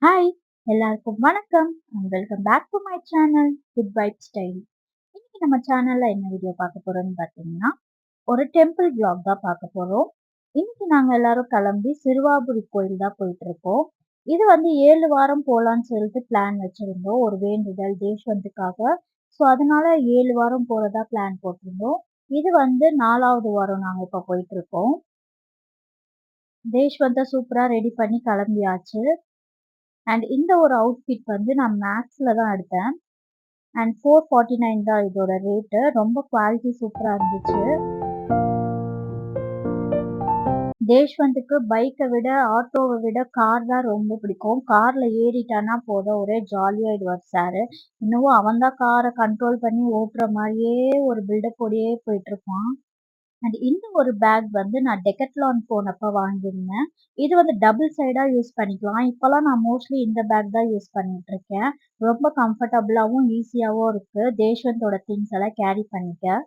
Hi! எல்லாருக்கும் வணக்கம் and welcome back to my channel good vibe style. இன்னைக்கு நம்ம சேனல்ல என்ன வீடியோ பார்க்க போறோம்னு பார்த்தீங்கன்னா, ஒரு டெம்பிள் vlog தான் பார்க்க போறோம். இன்னைக்கு நாங்க எல்லாரும் கிளம்பி சிறுவாபுரி கோயில் தான் போயிட்டு இருக்கோம். இது வந்து 7 வாரம் போலான்னு சொல்லிட்டு பிளான் வச்சிருந்தோம். ஒரு வேண்டுதல் தேஷ்வந்துக்காக. ஸோ அதனால 7 வாரம் போறதா பிளான் போட்டிருந்தோம். இது வந்து 4வது வாரம் நாங்க இப்ப போயிட்டு இருக்கோம். தேஷ்வந்த சூப்பரா ரெடி பண்ணி கிளம்பியாச்சு. அண்ட் இந்த ஒரு அவுட்ஃபிட் வந்து நான் மேக்ஸ்ல தான் எடுத்தேன். அண்ட் 449 தான் இதோட ரேட்டு. ரொம்ப குவாலிட்டி சூப்பரா இருந்துச்சு. தேஷ்வந்துக்கு பைக்க விட, ஆட்டோவ விட கார் தான் ரொம்ப பிடிக்கும். கார்ல ஏறிட்டான்னா போதும் ஒரே ஜாலியாயிடுவார் சாரு. என்னவோ அவன் தான் கார கண்ட்ரோல் பண்ணி ஓட்டுற மாரியே ஒரு பில்டப்போடயே போயிட்டுருப்பான். அண்ட் இந்த ஒரு பேக் வந்து நான் டெக்கத்லான் போனப்ப வாங்கியிருந்தேன். இது வந்து டபுள் சைடா யூஸ் பண்ணிக்கலாம். இப்பலாம் நான் மோஸ்ட்லி இந்த பேக் தான் யூஸ் பண்ணிட்டுருக்கேன். ரொம்ப கம்ஃபர்டபுளாவும், ஈஸியாவும் இருக்கு. தேஷ்வந்தோட திங்ஸ் எல்லாம் கேரி பண்ணிக்க.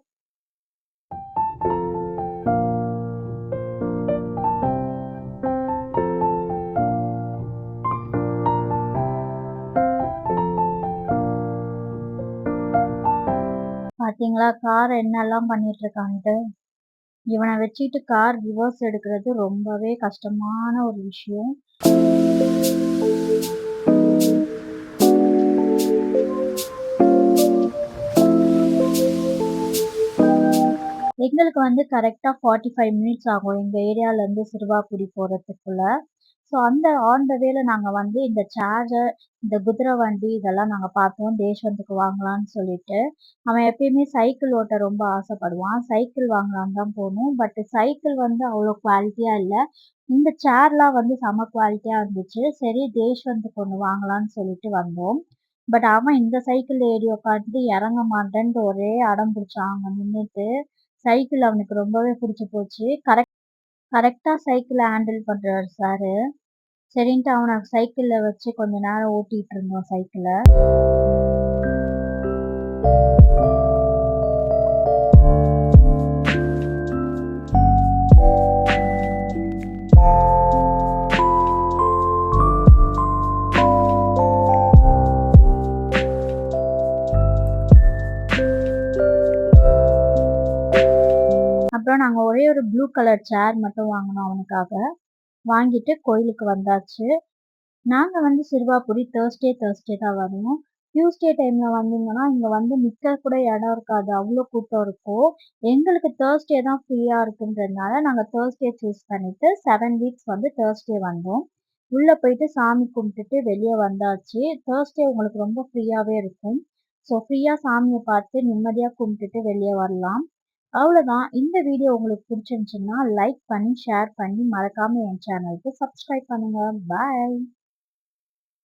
பாத்தீங்களா கார் என்னெல்லாம் பண்ணிட்டுருக்கான்ட்டு. இவன வச்சுட்டு கார் ரிவர்ஸ் எடுக்கிறது ரொம்பவே கஷ்டமான ஒரு விஷயம். எங்களுக்கு வந்து கரெக்ட்டா 45 மினிட்ஸ் ஆகும். எங்க ஏரியாலருந்து சிறுவாபுரி போறதுக்குள்ள. ஸோ அந்த ஆன் த வேல நாங்க வந்து இந்த சார்ஜர், இந்த குதிரை வண்டி இதெல்லாம் நாங்க பார்த்தோம். தேஷ்வந்துக்கு வாங்கலான்னு சொல்லிட்டு. அவன் எப்பயுமே சைக்கிள் ஓட்ட ரொம்ப ஆசைப்படுவான். சைக்கிள் வாங்கலான்னு தான் போனோம். பட் சைக்கிள் வந்து அவ்வளோ குவாலிட்டியா இல்ல. இந்த சேர்லாம் வந்து செம குவாலிட்டியா இருந்துச்சு. சரி தேஷ்வந்துக்கு ஒண்ணு வாங்கலான்னு சொல்லிட்டு வந்தோம். பட் அவன் இந்த சைக்கிள்ல ஏறி உட்காந்துட்டு இறங்க மாட்டேன்ட்டு ஒரே அடம் பிடிச்சான் அங்க நின்னுட்டு. சைக்கிள் அவனுக்கு ரொம்பவே புடிச்சு போச்சு. கரெக்ட்டா சைக்கிள ஹேண்டில் பண்றாரு சாரு. சரின்ட்டு அவன சைக்கிள்ல வச்சு கொஞ்ச நேரம் ஓட்டிட்டு இருந்தோம் சைக்கிள. அப்புறம் நாங்க ஒரே ஒரு ப்ளூ கலர் சேர் மட்டும் வாங்குனோம் அவனுக்காக. வாங்கிட்டு கோயிலுக்கு வந்தாச்சு. நாங்க வந்து சிறுவாபுரி தேர்ஸ்டே தான் வருவோம். டியூஸ்டே டைம்ல வந்தீங்கன்னா, இங்க வந்து நிக்க கூட இடம் இருக்காது. அவ்ளோ கூட்டம் இருக்கும். எங்களுக்கு தேர்ஸ்டே தான் ஃப்ரீயா இருக்குன்றதுனால, நாங்க தேர்ஸ்டே சூஸ் பண்ணிட்டு 7 வீக்ஸ் வந்து தேர்ஸ்டே வந்தோம். உள்ள போயிட்டு சாமி கும்பிட்டுட்டு வெளிய வந்தாச்சு. தேர்ஸ்டே உங்களுக்கு ரொம்ப ஃப்ரீயாவே இருக்கும். ஸோ ஃப்ரீயா சாமிய பார்த்து நிம்மதியா கும்பிட்டுட்டு வெளிய வரலாம். அவ்வளோதான். இந்த வீடியோ உங்களுக்கு பிடிச்சிருந்துச்சுன்னா, லைக் பண்ணி, ஷேர் பண்ணி மறக்காம என் சேனலுக்கு சப்ஸ்கிரைப் பண்ணுங்க. பாய்.